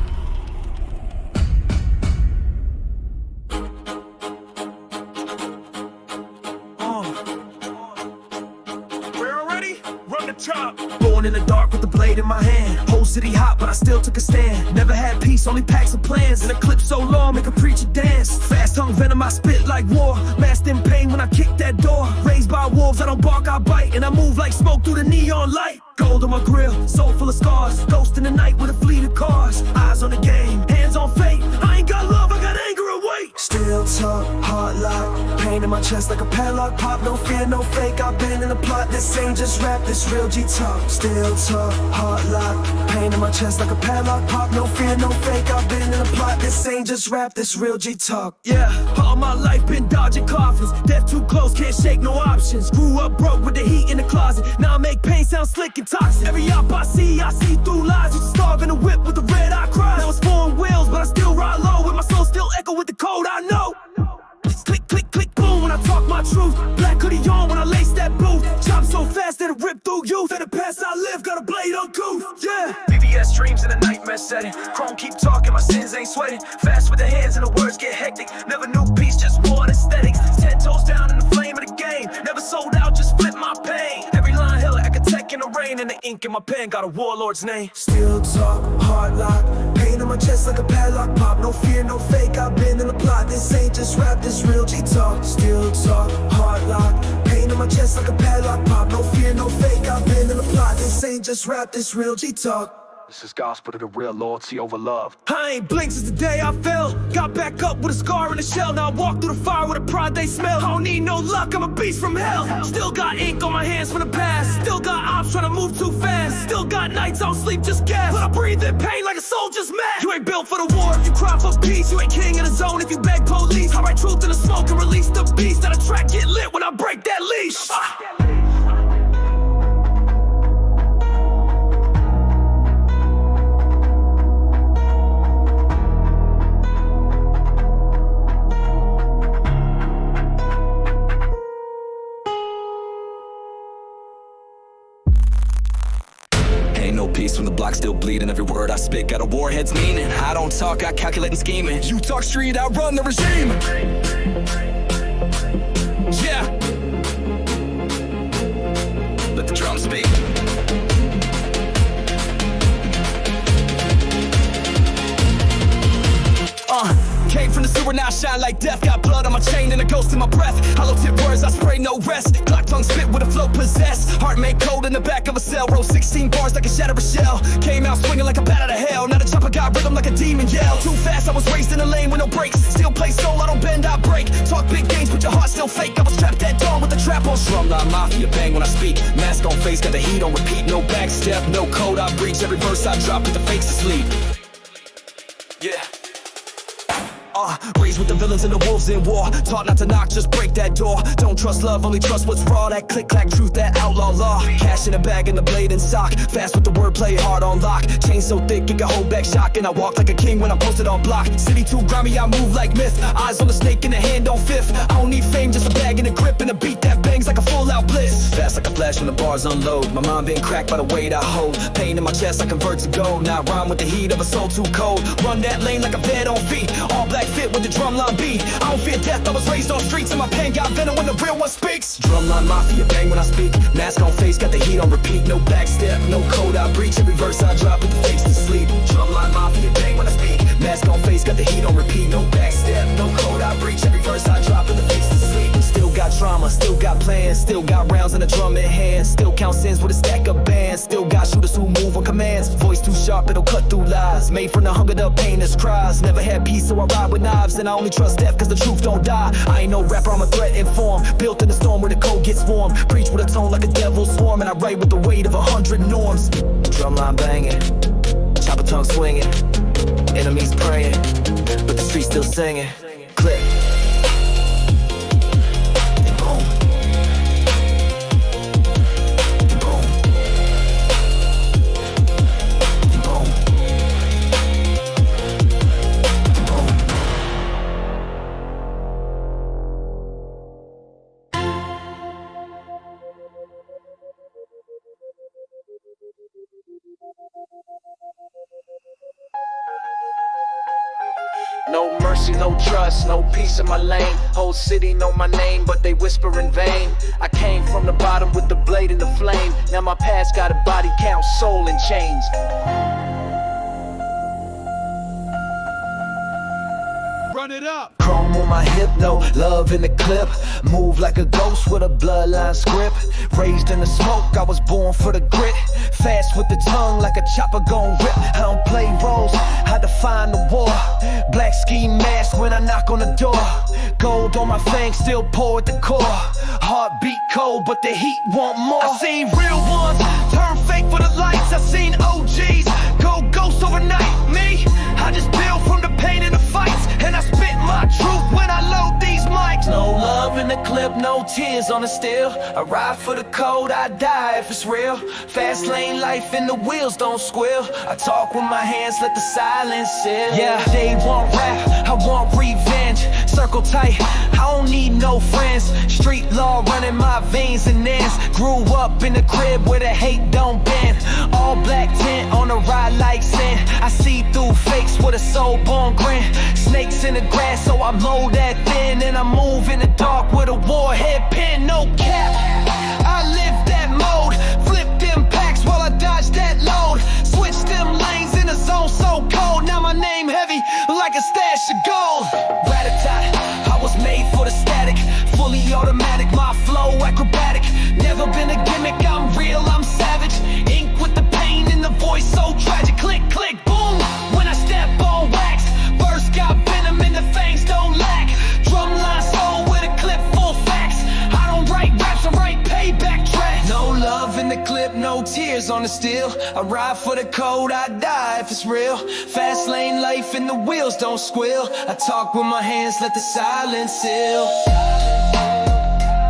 We're already? Run the top. Born in the dark with the blade in my hand. Whole city hot, but I still took a stand. Never had peace, only packs of plans. In a clip so long, make a preacher dance. Fast tongue venom, I spit like war. Masked in pain when I kick that door. Raised by wolves, I don't bark, I bite. And I move like smoke through the neon light. Gold on my grill, soul full of scars. Ghost in the night with a fleet of cars. Eyes on the game, hands on fate. I ain't got love, I got anger and weight. Still talk, heart lock. Pain in my chest like a padlock pop. No fear, no fake, I've been in the plot. This ain't just rap, this real G talk. Still talk, heart lock. Pain in my chest like a padlock pop. No fear, no fake, I've been in the plot. This ain't just rap, this real G talk. Yeah, all my life been dodging coffins. handshake, no options. Grew up broke with the heat in the closet. Now I make pain sound slick and toxic. Every op I see through lies. Used to starve in a whip with the red eye cry. Now it's foreign wheels, but I still ride low. With my soul still echo with the code I know. Click, click, click, boom when I talk my truth. Black hoodie on when I lace that boot. Chop so fast that it rip through youth. And the past I live, got a blade uncouth. Yeah. VVS dreams in a nightmare setting. Chrome keep talking, my sins ain't sweating. Fast with the hands and the words get hectic. Never knew peace, just war and aesthetics. 10 toes down in the flame of the game. Never sold out, just flip my pain. Every line hella tech in the rain. And the ink in my pen got a warlord's name. Still talk, hard lock. Pain on my chest like a padlock pop. No fear, no fake, I've been in the plot. This ain't just rap, this real G-talk. Still talk, hard lock. Pain on my chest like a padlock pop. No fear, no fake, I've been in the plot. This ain't just rap, this real G-talk. This is gospel to the real, loyalty over love. I ain't blinked since the day I fell. Got back up with a scar and a shell. Now I walk through the fire with a pride they smell. I don't need no luck, I'm a beast from hell. Still got ink on my hands from the past. Still got ops trying to move too fast. Still got nights I don't sleep, just gas. But I breathe in pain like a soldier's mad. You ain't built for the war if you cry for peace. You ain't king in the zone if you beg police. I write truth in the smoke and release the beast. That a track get lit when I break that leash. Ain't no peace when the block still bleeding. Every word I spit got a warhead's meaning. I don't talk, I calculate and scheming. You talk street, I run the regime. Yeah. Let the drums speak. Came from the sewer, now I shine like death. Got blood on my chain and a ghost in my breath. Hollow tip words, I spray no rest. Glock tongue spit with a flow possessed. Heart made cold in the back of a cell. Roll 16 bars like a shatter a shell. Came out swinging like a bat out of hell. Now the chopper got rhythm like a demon yell. Too fast, I was raised in a lane with no brakes. Still play soul, I don't bend, I break. Talk big games, but your heart still fake. I was trapped at dawn with the trap on. Drumline mafia, bang when I speak. Mask on face, got the heat on repeat. No backstep, no code I breach. Every verse I drop, put the fakes to sleep. Yeah. Raised with the villains and the wolves in war. Taught not to knock, just break that door. Don't trust love, only trust what's raw. That click-clack truth, that outlaw law. Cash in a bag and the blade in sock. Fast with the wordplay, hard on lock. Chain so thick, it can hold back shock. And I walk like a king when I'm posted on block. City too grimy, I move like myth. Eyes on the snake and the hand on fifth. I don't need fame, just a bag and a grip. And a beat that bangs like a full-out blitz. Fast like a flash when the bars unload. My mind been cracked by the weight I hold. Pain in my chest, I convert to gold. Now I rhyme with the heat of a soul too cold. Run that lane like a vet on feet. All black fit with the drumline beat. I don't fear death, I was raised on streets. And my pain got venom when the real one speaks. Drumline mafia, bang when I speak. Mask on face, got the heat on repeat. No backstep, no code I breach. Every verse I drop, put the fakes to sleep. Drumline mafia, bang when I speak. Mask on face, got the heat on repeat. No backstep, no code I breach. Every verse I drop, put the fakes to sleep. Still got trauma, still got plans. Still got rounds and a drum in hand. Still count sins with a stack of bands. Still got shooters who move on commands. Voice too sharp, it'll cut through lies. Made from the hunger, the pain, that's cries. Never had peace, so I ride with knives. And I only trust death, cause the truth don't die. I ain't no rapper, I'm a threat in form. Built in the storm where the cold gets warm. Preach with a tone like a devil's swarm. And I write with the weight of 100 norms. Drumline banging, chopper tongue swinging. Enemies praying, but the streets still singing. Click. No mercy, no trust, no peace in my lane. Whole city know my name, but they whisper in vain. I came from the bottom with the blade and the flame. Now my past got a body count, soul in chains. Run it up. Chrome on my hip, no love in the clip. Move like a ghost with a bloodline script. Raised in the smoke, I was born for the grit. Fast with the tongue like a chopper gon' rip. I don't play roles, I define the war. Black ski mask when I knock on the door. Gold on my fangs, still pour at the core. Heartbeat cold, but the heat want more. I seen real ones turn fake for the lights. I seen OGs go ghost overnight. Me, I just build from the pain and the fights. And I spit my truth when I load these mics. No love love in the clip, no tears on the steel. I ride for the code, I die if it's real. Fast lane life and the wheels don't squeal. I talk with my hands, let the silence seal. Yeah, they want rap, I want revenge. Circle tight, I don't need no friends. Street law running my veins and ends. Grew up in the crib where the hate don't bend. All black tint on a ride like sin. I see through fakes with a soul-born grin. Snakes in the grass, so I mow that thin. And I move in the dark with a warhead pin. No cap, I live that mode. Flip them packs while I dodge that load. Switch them lanes in a zone so cold. Now my name heavy like a stash of gold. Rat-a-tat, I was made for the static. Fully automatic, my flow acrobatic. Never been a gimmick, I'm real, I'm savage. Ink with the pain in the voice, so tragic. Click, click, boom, when I step on wax. Burst got venom in the fangs, don't lack. Drumline soul with a clip full facts. I don't write raps, I write payback tracks. No love in the clip, no tears on the steel. I ride for the code, I die if it's real. Fast lane life and the wheels don't squeal. I talk with my hands, let the silence seal.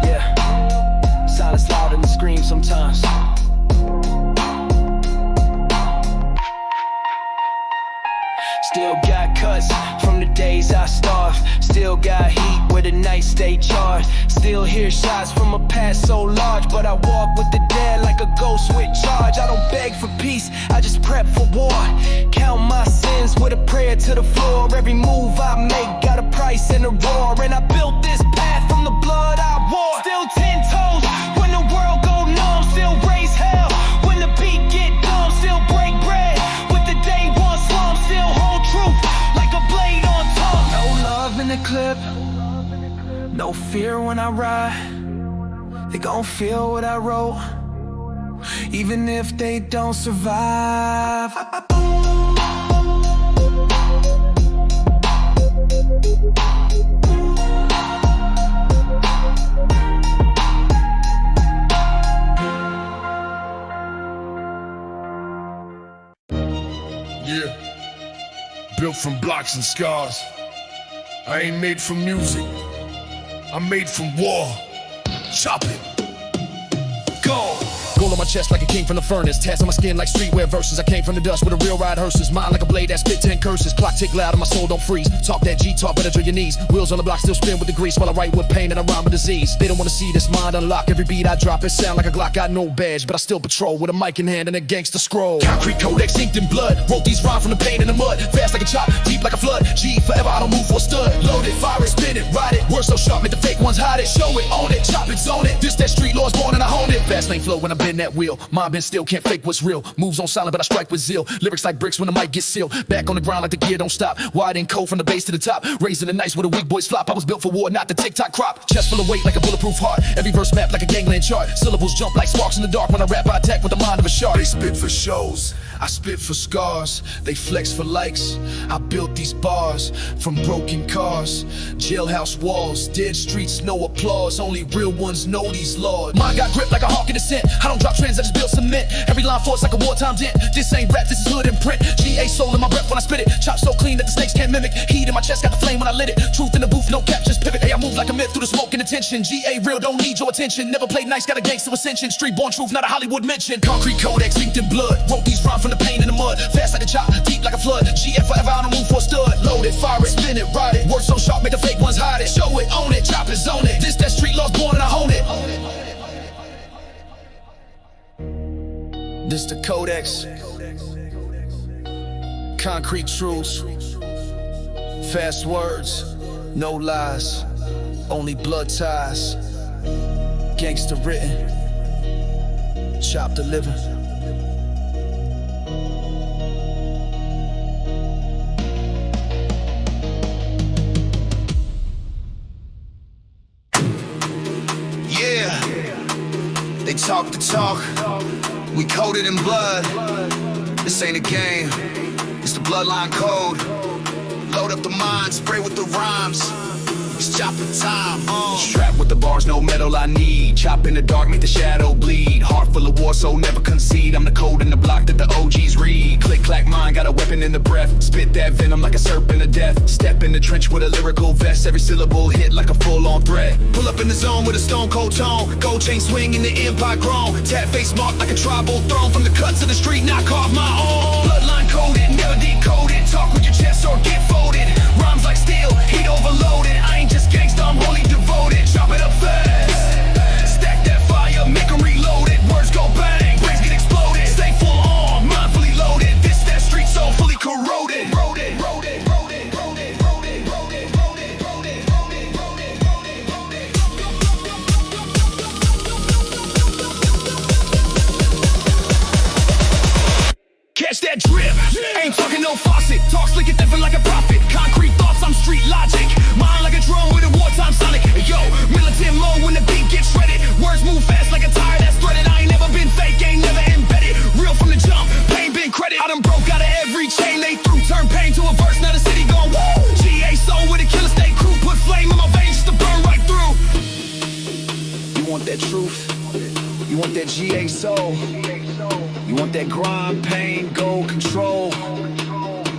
Yeah, silence louder than screams sometimes. Still got cuts from the days I starved. Still got heat where the nights stay charged. Still hear shots from a past so large. But I walk with the dead like a ghost with charge. I don't beg for peace, I just prep for war. Count my sins with a prayer to the floor. Every move I make got a price and a roar. And I built this path from the blood I wore. Still 10 toes when the world go numb. Still raise hell when the beat get dumb. Still break bread with the day one slum. Still hold truth like a blade on tongue. No love in the clip, no fear when I ride. They gon' feel what I wrote, even if they don't survive. Yeah, built from blocks and scars. I ain't made from music, I'm made from war. Chop it. Go. Gold on my chest like a king from the furnace. Tats on my skin like streetwear verses. I came from the dust with a real ride hearses. Mine like a blade that spit 10 curses. Clock tick loud and my soul don't freeze. Talk that G-talk, better drill your knees. Wheels on the block still spin with the grease while I write with pain and I rhyme with disease. They don't wanna see this mind unlock. Every beat I drop, it sound like a Glock. Got no badge, but I still patrol with a mic in hand and a gangster scroll. Concrete codex inked in blood. Wrote these rhymes from the pain in the mud. Fast like a chop, deep like a flood. G forever, I don't move for a stud. Load it, fire it, spin it, ride it. Words so sharp, make the fake ones hide it. Show it, own it, chop it, zone it. This that street law's born and I hone it. Fast lane flow when I bend that wheel. Mind been still, can't fake what's real. Moves on silent, but I strike with zeal. Lyrics like bricks when the mic gets sealed. Back on the ground like the gear don't stop. Wide and cold from the base to the top. Raising the nights where the weak boys flop. I was built for war, not the TikTok crop. Chest full of weight like a bulletproof heart. Every verse mapped like a gangland chart. Syllables jump like sparks in the dark. When I rap, I attack with the mind of a shark. They spit for shows, I spit for scars. They flex for likes, I built these bars. From broken cars, jailhouse walls, dead streets, no applause. Only real ones know these laws. Mine got grip like a hawk in the scent. I don't drop trends, I just build cement. Every line force like a wartime dent. This ain't rap, this is hood and print. GA soul in my breath when I spit it. Chop so clean that the snakes can't mimic. Heat in my chest, got the flame when I lit it. Truth in the booth, no cap, just pivot. Hey, I move like a myth through the smoke and attention. GA real, don't need your attention. Never played nice, got a gangster ascension. Street born truth, not a Hollywood mention. Concrete codex inked in blood. Wrote these rhymes from the pain in the mud. Fast like a chop, deep like a flood. GF forever, I don't move for a stud. Load it, fire it, spin it, ride it. Words so sharp, make the fake ones hide it. Show it, own it, chop it, zone it. This that street law's born and I hone it. This the codex. Concrete truths. Fast words, no lies. Only blood ties. Gangster written. Chop the living. They talk the talk, we coded in blood. This ain't a game, it's the bloodline code. Load up the mind, spray with the rhymes. It's chopper time. Strapped with the bars, no metal I need. Chop in the dark, make the shadow bleed. Heart full of war, so never concede. I'm the code in the block that the OGs read. Click, clack, mine, got a weapon in the breath. Spit that venom like a serpent of death. Step in the trench with a lyrical vest. Every syllable hit like a full-on threat. Pull up in the zone with a stone cold tone. Gold chain swing in the empire grown. Tat face marked like a tribal throne. From the cuts of the street, knock off my own. Bloodline coded, never decoded. Talk with your chest or get folded. Rhymes like steel, heat overloaded. I ain't just gangsta, I'm wholly devoted. Chop it up fast. Stack that fire, make 'em reload it. Words go bang, brains get exploded. Stay full on, mindfully loaded. This that street soul fully corroded. Catch that drip, ain't talking no faucet. Talk slick and different like a prophet. Concrete thoughts, I'm street logic. Mind like a drone with a wartime sonic. Yo, militant mode when the beat gets shredded. Words move fast like a tire that's threaded. I ain't never been fake, ain't never embedded. Real from the jump, pain been credit. I done broke out of every chain they threw. Turn pain to a verse, now the city gon' woo. GA soul with a killer state crew. Put flame in my veins just to burn right through. You want that truth? You want that GA soul? You want that grind, pain, gold, control?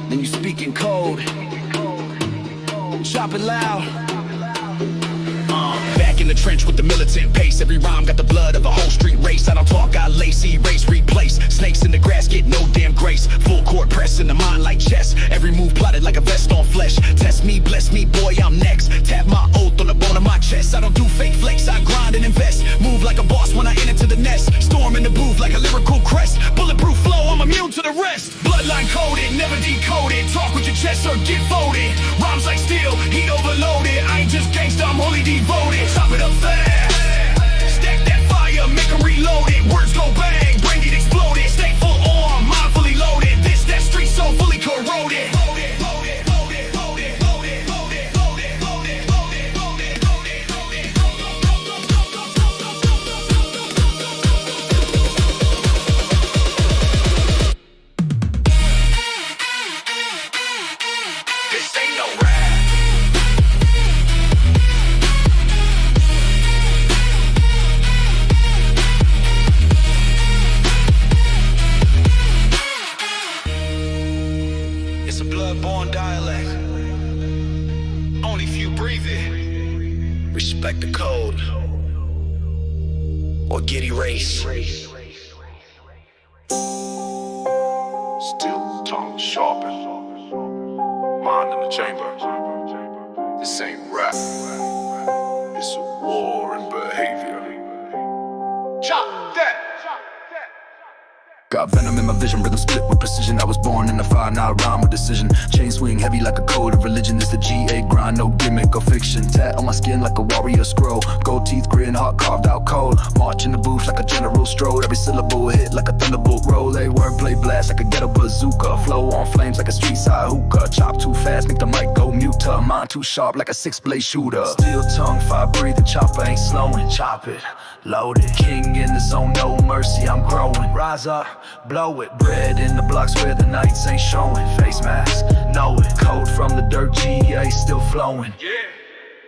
Then you speak in code. Chop it loud. Back in the trench with the militant pace. Every rhyme got the blood of a whole street race. I don't talk, I lacy, erase, replace. Snakes in the grass get no damn grace. Full court press in the mind like chess. Every move plotted like a vest on flesh. Test me, bless me, boy, I'm next. Tap my oath on the bone of my chest. I don't do fake flakes, I grind and invest. Move like a boss when I enter the nest. Storm in the booth like a lyrical crest. Bulletproof flow, I'm immune to the rest. Bloodline coded, never decoded. Talk with your chest or get folded. Rhymes like steel, heat overloaded. I ain't just gangsta, I'm wholly devoted. Chop it up fast. Stack that fire, make 'em reload it. Words go bang, brain get exploded. Stay full on, mind fully loaded. This that street so fully corroded. This ain't no rap. It's a blood-borne dialect. Only few breathe it. Respect the code, or get erased. Still tongue sharpened, mind in the chamber. This ain't rap, it's a war in behavior. Chop that! Got venom in my vision, rhythm split with precision. I was born in the fire, now I rhyme with decision. Chain swing heavy like a code of religion. It's the GA grind, no gimmick or fiction. Tat on my skin like a warrior scroll. Gold teeth, grin, heart carved out cold. March in the booth like a general strode. Every syllable hit like a thunderbolt roll. A wordplay blast like a ghetto bazooka. Flow on flames like a street side hookah. Chop too fast, make the mic go mute. Mind too sharp like a 6-blade shooter. Steel tongue, fire breathing, chopper ain't slowing. Chop it, load it. King in the zone, no mercy, I'm growing. Rise up, blow it. Bread in the blocks where the nights ain't showing. Face mask, know it. Code from the dirt, GA still flowing.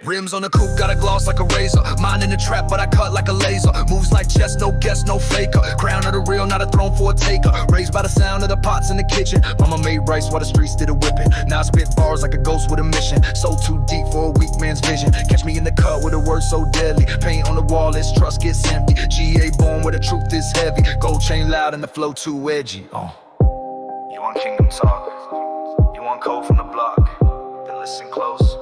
Rims on the coupe, got a gloss like a razor. Mine in the trap, but I cut like a laser. Moves like chess, no guess, no faker. Crown of the real, not a throne for a taker. Raised by the sound of the pots in the kitchen. Mama made rice while the streets did a whipping. Now I spit bars like a ghost with a mission. So too deep for a weak man's vision. Catch me in the cut with a word so deadly. Paint on the wall, this trust gets empty. GA born where the truth is heavy. Gold chain loud and the flow too edgy. You want kingdom talk? You want code from the block? Then listen close.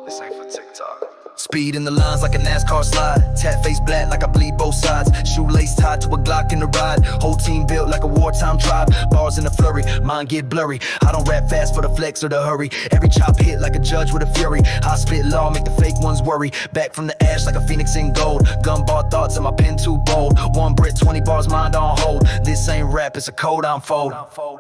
This ain't for TikTok. Speed in the lines like a NASCAR slide. Tat face black like I bleed both sides. Shoelace tied to a Glock in the ride. Whole team built like a wartime tribe. Bars in a flurry, mind get blurry. I don't rap fast for the flex or the hurry. Every chop hit like a judge with a fury. I spit law, make the fake ones worry. Back from the ash like a phoenix in gold. Gun bar thoughts and my pen too bold. 1 Brit, 20 bars, mind on hold. This ain't rap, it's a code I'm fold.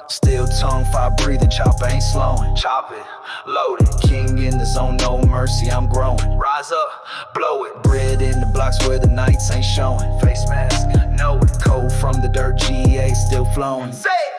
Still tongue, fire breathing, chopper ain't slowing. Chop it, load it. King in the zone, no mercy, I'm growing. Rise up, blow it. Bread in the blocks where the nights ain't showing. Face mask, know it. Code from the dirt, GA still flowing. Say it.